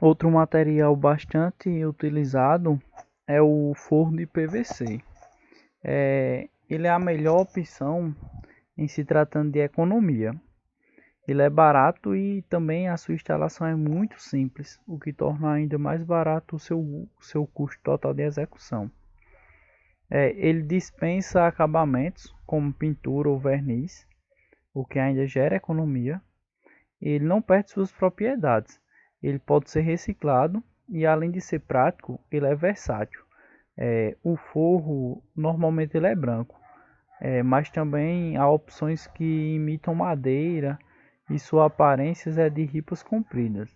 Outro material bastante utilizado é o forro de PVC. Ele é a melhor opção em se tratando de economia. Ele é barato e também a sua instalação é muito simples, o que torna ainda mais barato o seu custo total de execução. Ele dispensa acabamentos como pintura ou verniz, o que ainda gera economia. Ele não perde suas propriedades. Ele pode ser reciclado e, além de ser prático, ele é versátil. O forro normalmente ele é branco, mas também há opções que imitam madeira e sua aparência é de ripas compridas.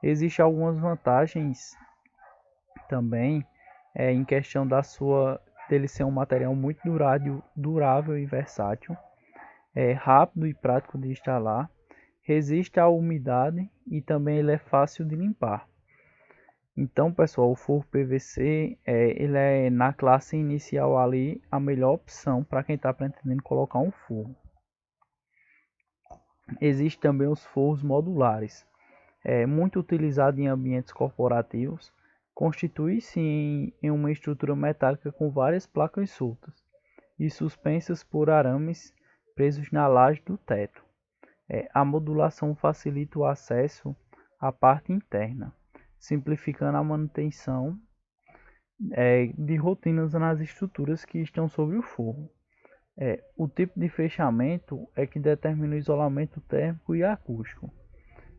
Existem algumas vantagens também em questão dele ser um material muito durável e versátil, rápido e prático de instalar, resiste à umidade e também ele é fácil de limpar. Então, pessoal, o forro PVC ele é na classe inicial ali a melhor opção para quem está pretendendo colocar um forro. Existem também os forros modulares, muito utilizado em ambientes corporativos. Constitui-se em uma estrutura metálica com várias placas soltas e suspensas por arames presos na laje do teto. A modulação facilita o acesso à parte interna, simplificando a manutenção de rotinas nas estruturas que estão sobre o forro. O tipo de fechamento é que determina o isolamento térmico e acústico.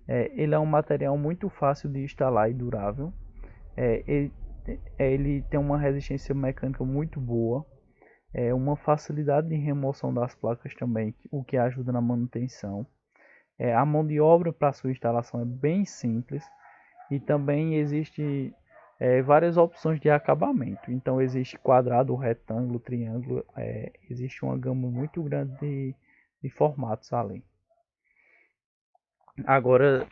Ele é um material muito fácil de instalar e durável. Ele tem uma resistência mecânica muito boa, uma facilidade de remoção das placas também, o que ajuda na manutenção. A mão de obra para sua instalação é bem simples e também existe várias opções de acabamento. Então existe quadrado, retângulo, triângulo, existe uma gama muito grande de formatos ali. Agora,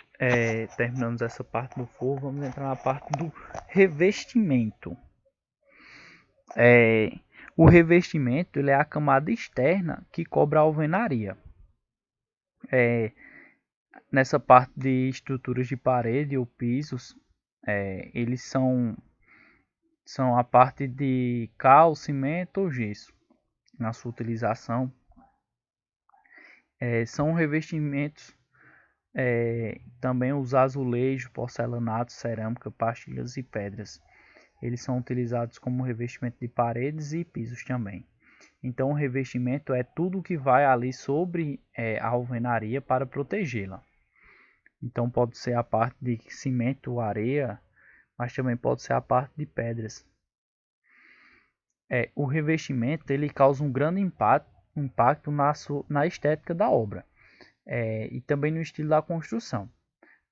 terminamos essa parte do forro, vamos entrar na parte do revestimento. O revestimento ele é a camada externa que cobre a alvenaria. Nessa parte de estruturas de parede ou pisos, eles são a parte de cal, cimento ou gesso. Na sua utilização, são revestimentos também os azulejos, porcelanato, cerâmica, pastilhas e pedras. Eles são utilizados como revestimento de paredes e pisos também. Então, o revestimento é tudo que vai ali sobre a alvenaria para protegê-la. Então, pode ser a parte de cimento, areia, mas também pode ser a parte de pedras. O revestimento ele causa um grande impacto na estética da obra e também no estilo da construção.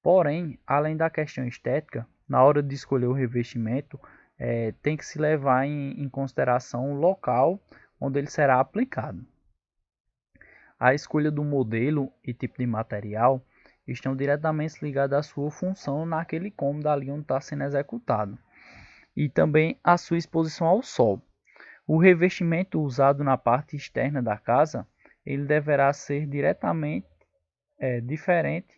Porém, além da questão estética, na hora de escolher o revestimento, tem que se levar em consideração o local onde ele será aplicado. A escolha do modelo e tipo de material estão diretamente ligados à sua função naquele cômodo ali onde está sendo executado e também à sua exposição ao sol. O revestimento usado na parte externa da casa ele deverá ser diretamente diferente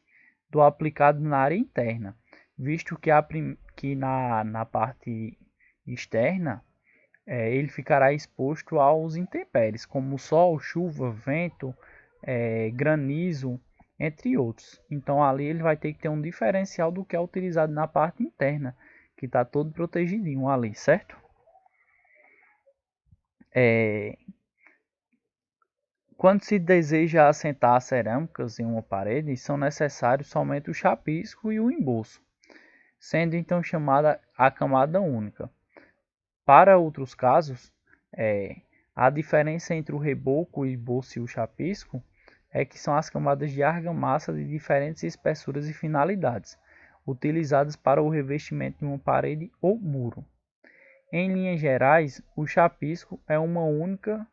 do aplicado na área interna, visto que na parte externa ele ficará exposto aos intempéries, como sol, chuva, vento, granizo, entre outros. Então ali ele vai ter que ter um diferencial do que é utilizado na parte interna, que está todo protegidinho ali, certo? Quando se deseja assentar cerâmicas em uma parede, são necessários somente o chapisco e o embolso, sendo então chamada a camada única. Para outros casos, a diferença entre o reboco, o embolso e o chapisco é que são as camadas de argamassa de diferentes espessuras e finalidades, utilizadas para o revestimento de uma parede ou muro. Em linhas gerais, o chapisco é uma única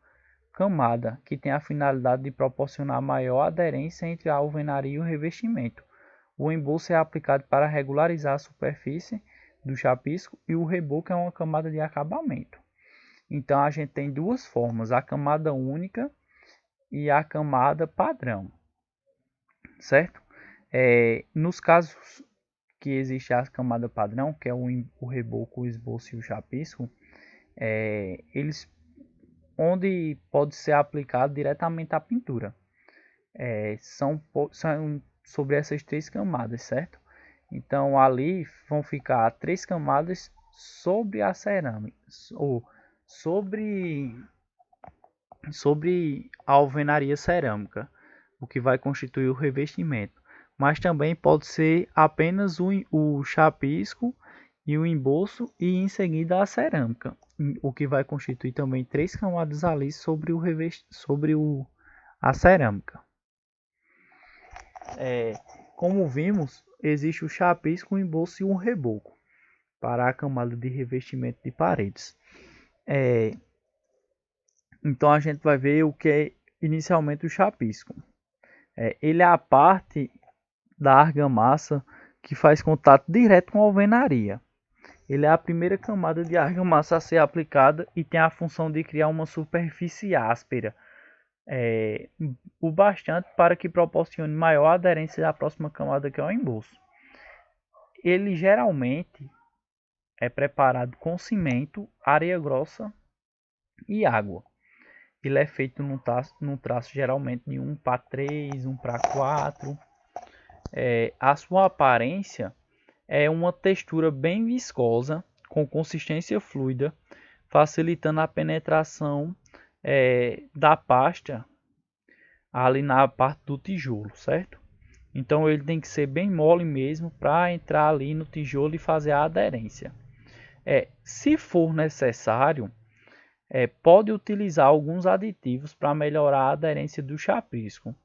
camada que tem a finalidade de proporcionar maior aderência entre a alvenaria e o revestimento. O embolso é aplicado para regularizar a superfície do chapisco e o reboco é uma camada de acabamento. Então a gente tem duas formas, a camada única e a camada padrão, certo? Nos casos que existe a camada padrão, que é o reboco, o esboço e o chapisco, eles onde pode ser aplicado diretamente à pintura. São sobre essas três camadas, certo? Então ali vão ficar três camadas sobre a cerâmica, ou sobre a alvenaria cerâmica, o que vai constituir o revestimento. Mas também pode ser apenas o chapisco e o emboço e em seguida a cerâmica, o que vai constituir também três camadas ali a cerâmica. Como vimos, existe o chapisco, o emboço e o reboco para a camada de revestimento de paredes. Então a gente vai ver o que é inicialmente o chapisco. Ele é a parte da argamassa que faz contato direto com a alvenaria. Ele é a primeira camada de argamassa a ser aplicada e tem a função de criar uma superfície áspera, o bastante para que proporcione maior aderência à próxima camada, que é o emboço. Ele geralmente é preparado com cimento, areia grossa e água. Ele é feito num traço geralmente de 1:3, 1:4. A sua aparência é uma textura bem viscosa, com consistência fluida, facilitando a penetração da pasta ali na parte do tijolo, certo? Então ele tem que ser bem mole mesmo para entrar ali no tijolo e fazer a aderência. Se for necessário, pode utilizar alguns aditivos para melhorar a aderência do chapisco,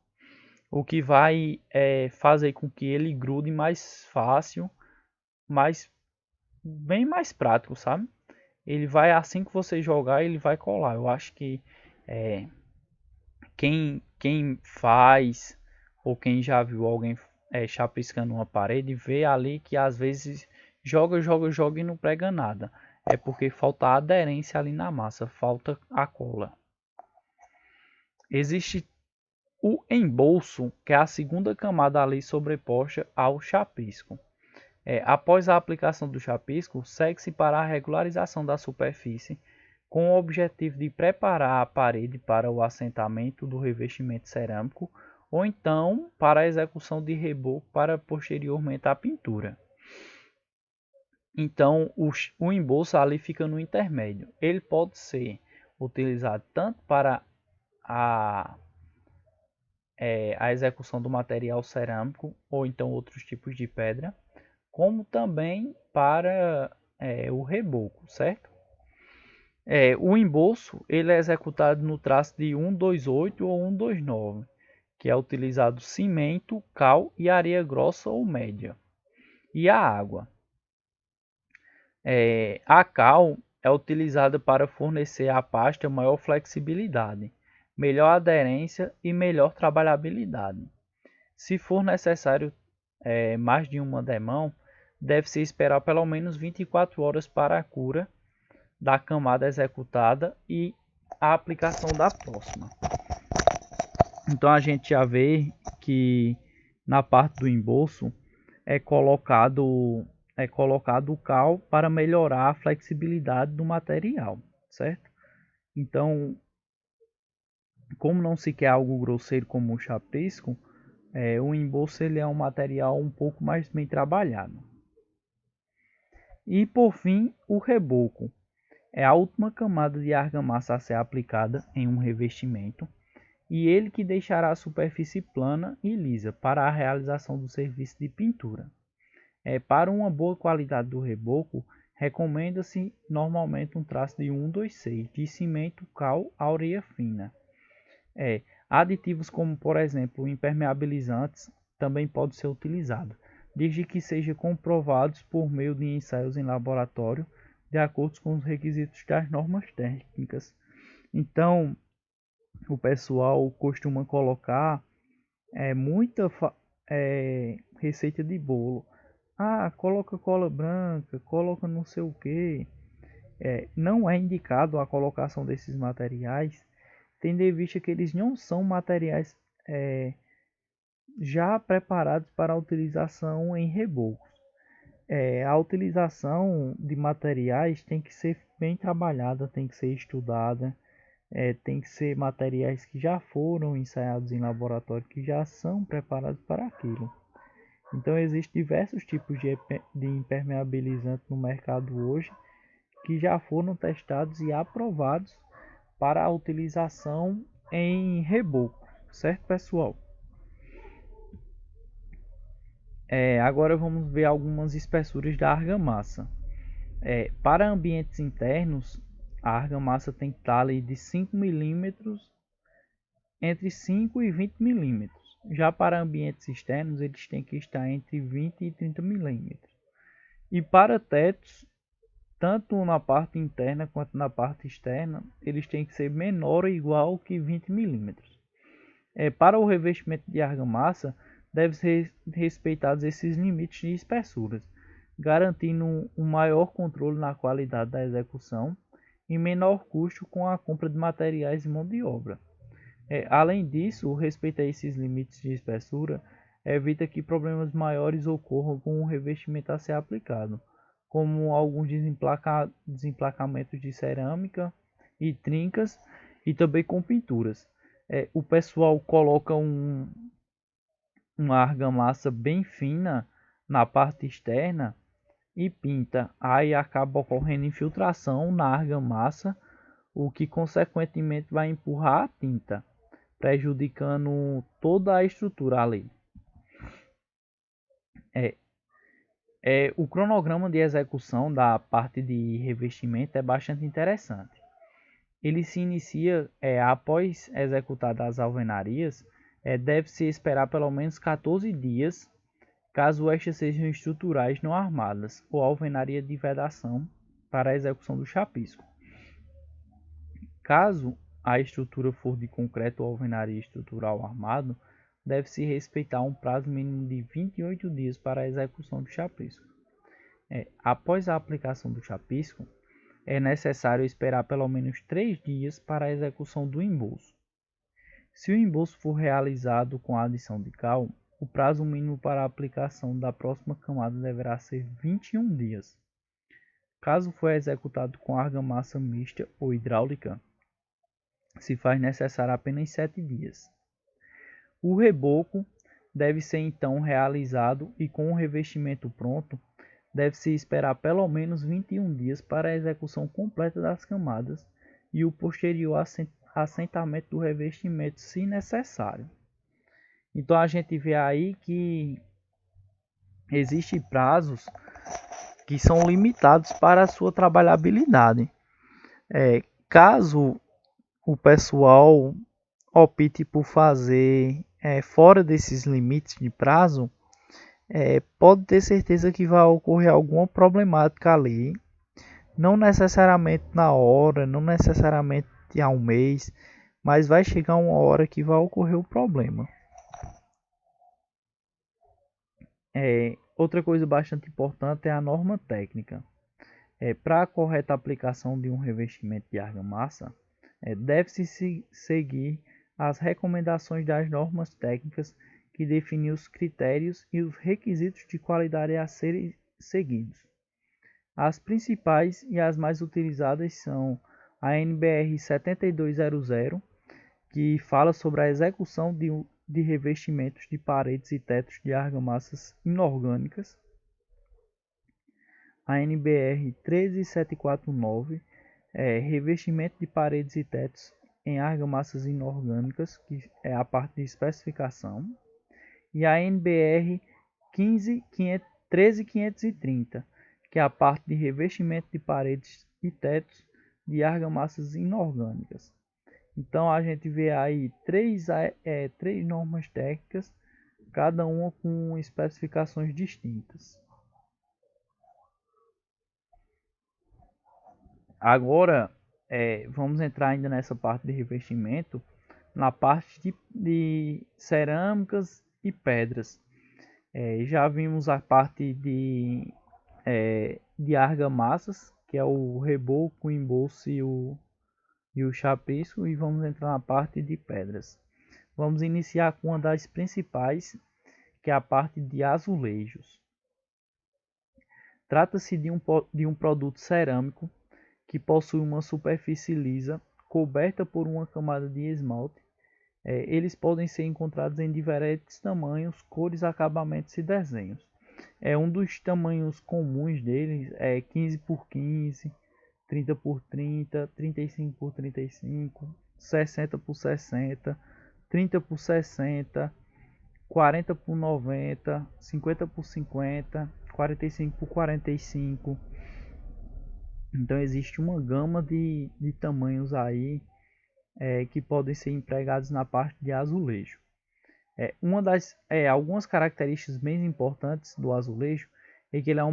o que vai fazer com que ele grude mais fácil, bem mais prático, sabe? Ele vai, assim que você jogar, ele vai colar. Eu acho que quem faz ou quem já viu alguém chapiscando uma parede, vê ali que às vezes joga e não prega nada. É porque falta aderência ali na massa, falta a cola. Existe o embolso, que é a segunda camada ali sobreposta ao chapisco. Após a aplicação do chapisco, segue-se para a regularização da superfície, com o objetivo de preparar a parede para o assentamento do revestimento cerâmico, ou então para a execução de reboco para posteriormente a pintura. Então, o embolso ali fica no intermédio. Ele pode ser utilizado tanto para a execução do material cerâmico ou então outros tipos de pedra, como também para o reboco, certo? O embolso ele é executado no traço de 1:2:8 ou 1:2:9, que é utilizado cimento, cal e areia grossa ou média, e a água. A cal é utilizada para fornecer à pasta maior flexibilidade, melhor aderência e melhor trabalhabilidade. Se for necessário mais de uma demão, deve-se esperar pelo menos 24 horas para a cura da camada executada e a aplicação da próxima. Então a gente já vê que na parte do embolso é colocado o cal para melhorar a flexibilidade do material, certo? Então, como não se quer algo grosseiro como o chapisco, o embolso ele é um material um pouco mais bem trabalhado. E por fim, o reboco é a última camada de argamassa a ser aplicada em um revestimento e ele que deixará a superfície plana e lisa para a realização do serviço de pintura. Para uma boa qualidade do reboco, recomenda-se normalmente um traço de 1:2:6 de cimento, cal, areia fina. Aditivos como, por exemplo, impermeabilizantes também podem ser utilizados, desde que sejam comprovados por meio de ensaios em laboratório, de acordo com os requisitos das normas técnicas. Então, o pessoal costuma colocar muita receita de bolo. Coloca cola branca, coloca não sei o que. Não é indicado a colocação desses materiais, tendo em vista que eles não são materiais já preparados para a utilização em rebocos. A utilização de materiais tem que ser bem trabalhada, tem que ser estudada, tem que ser materiais que já foram ensaiados em laboratório, que já são preparados para aquilo. Então existem diversos tipos de impermeabilizante no mercado hoje que já foram testados e aprovados para a utilização em reboco, certo, pessoal? Agora vamos ver algumas espessuras da argamassa. Para ambientes internos, a argamassa tem que estar ali de 5 milímetros, entre 5 e 20 milímetros. Já para ambientes externos, eles têm que estar entre 20 e 30 milímetros. E para tetos, tanto na parte interna quanto na parte externa, eles têm que ser menor ou igual que 20 milímetros. Para o revestimento de argamassa, devem ser respeitados esses limites de espessuras, garantindo um maior controle na qualidade da execução e menor custo com a compra de materiais e mão de obra. Além disso, o respeito a esses limites de espessura evita que problemas maiores ocorram com o revestimento a ser aplicado, como alguns desemplacamentos de cerâmica e trincas, e também com pinturas. O pessoal coloca uma argamassa bem fina na parte externa e pinta. Aí acaba ocorrendo infiltração na argamassa, o que consequentemente vai empurrar a tinta, prejudicando toda a estrutura ali. O cronograma de execução da parte de revestimento é bastante interessante. Ele se inicia após executadas as alvenarias, deve-se esperar pelo menos 14 dias, caso estas sejam estruturais não armadas ou alvenaria de vedação para a execução do chapisco. Caso a estrutura for de concreto ou alvenaria estrutural armado, deve-se respeitar um prazo mínimo de 28 dias para a execução do chapisco. Após a aplicação do chapisco, é necessário esperar pelo menos 3 dias para a execução do embolso. Se o embolso for realizado com a adição de cal, o prazo mínimo para a aplicação da próxima camada deverá ser 21 dias. Caso for executado com argamassa mista ou hidráulica, se faz necessário apenas 7 dias. O reboco deve ser então realizado e com o revestimento pronto, deve-se esperar pelo menos 21 dias para a execução completa das camadas e o posterior assentamento do revestimento, se necessário. Então a gente vê aí que existem prazos que são limitados para a sua trabalhabilidade. Caso o pessoal opte por fazer fora desses limites de prazo, pode ter certeza que vai ocorrer alguma problemática ali, não necessariamente na hora, não necessariamente há um mês, mas vai chegar uma hora que vai ocorrer o problema. Outra coisa bastante importante é a norma técnica. Para a correta aplicação de um revestimento de argamassa, deve-se seguir as recomendações das normas técnicas que definem os critérios e os requisitos de qualidade a serem seguidos. As principais e as mais utilizadas são a NBR 7200, que fala sobre a execução de revestimentos de paredes e tetos de argamassas inorgânicas, a NBR 13749, revestimento de paredes e tetos em argamassas inorgânicas, que é a parte de especificação, e a NBR 13530, que é a parte de revestimento de paredes e tetos de argamassas inorgânicas. Então a gente vê aí três normas técnicas, cada uma com especificações distintas. Agora vamos entrar ainda nessa parte de revestimento, na parte de cerâmicas e pedras. Já vimos a parte de argamassas, que é o reboco, o embolso e o chapisco, e vamos entrar na parte de pedras. Vamos iniciar com uma das principais, que é a parte de azulejos. Trata-se de um produto cerâmico que possui uma superfície lisa coberta por uma camada de esmalte. Eles podem ser encontrados em diferentes tamanhos, cores, acabamentos e desenhos. Um dos tamanhos comuns deles é 15 por 15, 30 por 30, 35 por 35, 60 por 60, 30 por 60, 40 por 90, 50 por 50, 45 por 45. Então existe uma gama de tamanhos aí que podem ser empregados na parte de azulejo. Algumas características bem importantes do azulejo é que ele é um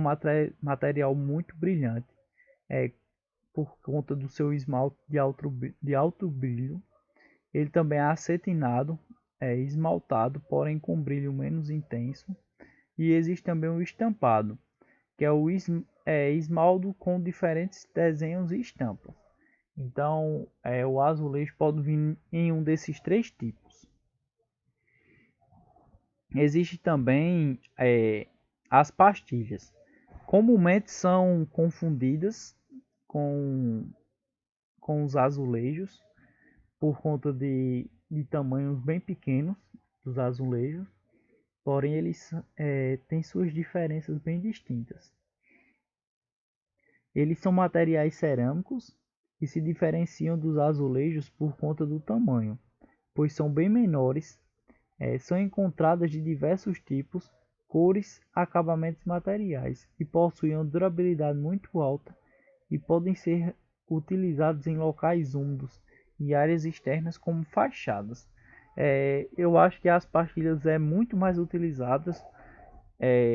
material muito brilhante, por conta do seu esmalte de alto brilho. Ele também é acetinado, esmaltado, porém com brilho menos intenso. E existe também o estampado, que é o esmalto com diferentes desenhos e estampas. Então, o azulejo pode vir em um desses três tipos. Existe também as pastilhas. Comumente são confundidas com, com os azulejos por conta de tamanhos bem pequenos dos azulejos, porém eles têm suas diferenças bem distintas. Eles são materiais cerâmicos e se diferenciam dos azulejos por conta do tamanho, pois são bem menores. São encontradas de diversos tipos, cores, acabamentos e materiais e possuem uma durabilidade muito alta e podem ser utilizados em locais úmidos e áreas externas como fachadas. Eu acho que as pastilhas é muito mais utilizadas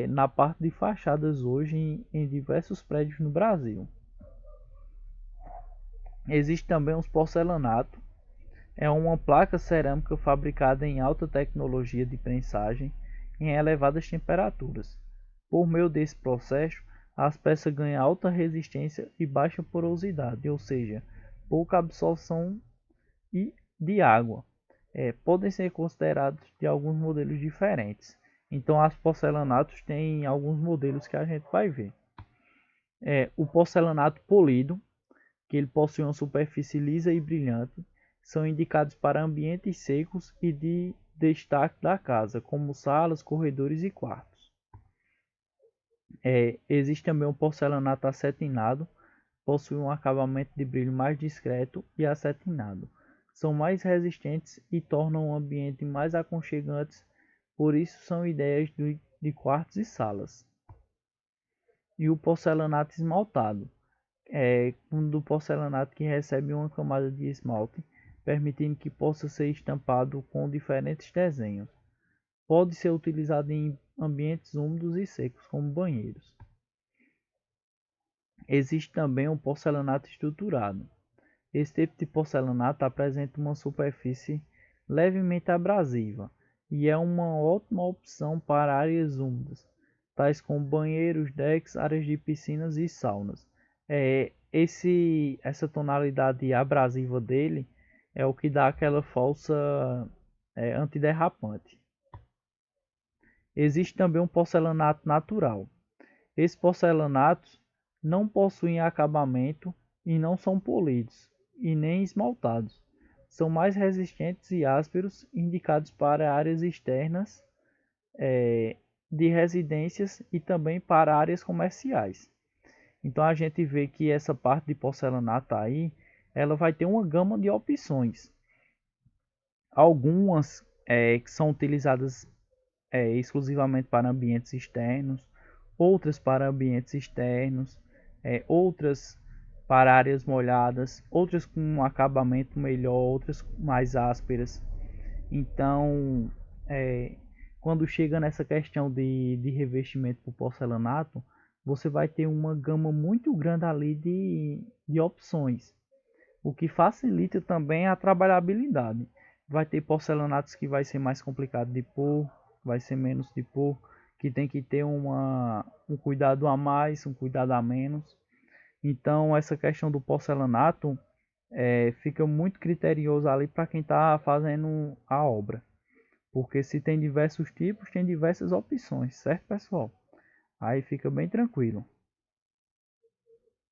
na parte de fachadas hoje em diversos prédios no Brasil. Existe também os porcelanato. É uma placa cerâmica fabricada em alta tecnologia de prensagem em elevadas temperaturas. Por meio desse processo, as peças ganham alta resistência e baixa porosidade, ou seja, pouca absorção de água. Podem ser considerados de alguns modelos diferentes. Então, as porcelanatos têm alguns modelos que a gente vai ver. O porcelanato polido, que ele possui uma superfície lisa e brilhante, são indicados para ambientes secos e de destaque da casa, como salas, corredores e quartos. Existe também o porcelanato acetinado, possui um acabamento de brilho mais discreto e acetinado. São mais resistentes e tornam o ambiente mais aconchegantes, por isso são ideias de quartos e salas. E o porcelanato esmaltado um do porcelanato que recebe uma camada de esmalte, permitindo que possa ser estampado com diferentes desenhos. Pode ser utilizado em ambientes úmidos e secos, como banheiros. Existe também o porcelanato estruturado. Esse tipo de porcelanato apresenta uma superfície levemente abrasiva e é uma ótima opção para áreas úmidas, tais como banheiros, decks, áreas de piscinas e saunas. Essa tonalidade abrasiva dele é o que dá aquela falsa antiderrapante. Existe também um porcelanato natural. Esses porcelanatos não possuem acabamento e não são polidos e nem esmaltados. São mais resistentes e ásperos, indicados para áreas externas de residências e também para áreas comerciais. Então a gente vê que essa parte de porcelanato aí, ela vai ter uma gama de opções. Algumas que são utilizadas exclusivamente para ambientes externos, outras para ambientes externos, outras para áreas molhadas, outras com um acabamento melhor, outras mais ásperas. Então, quando chega nessa questão de revestimento por porcelanato, você vai ter uma gama muito grande ali de opções, o que facilita também a trabalhabilidade. Vai ter porcelanatos que vai ser mais complicado de pôr, vai ser menos de pôr, que tem que ter um cuidado a mais, um cuidado a menos. Então essa questão do porcelanato fica muito criterioso ali para quem está fazendo a obra. Porque se tem diversos tipos, tem diversas opções, certo pessoal? Aí fica bem tranquilo.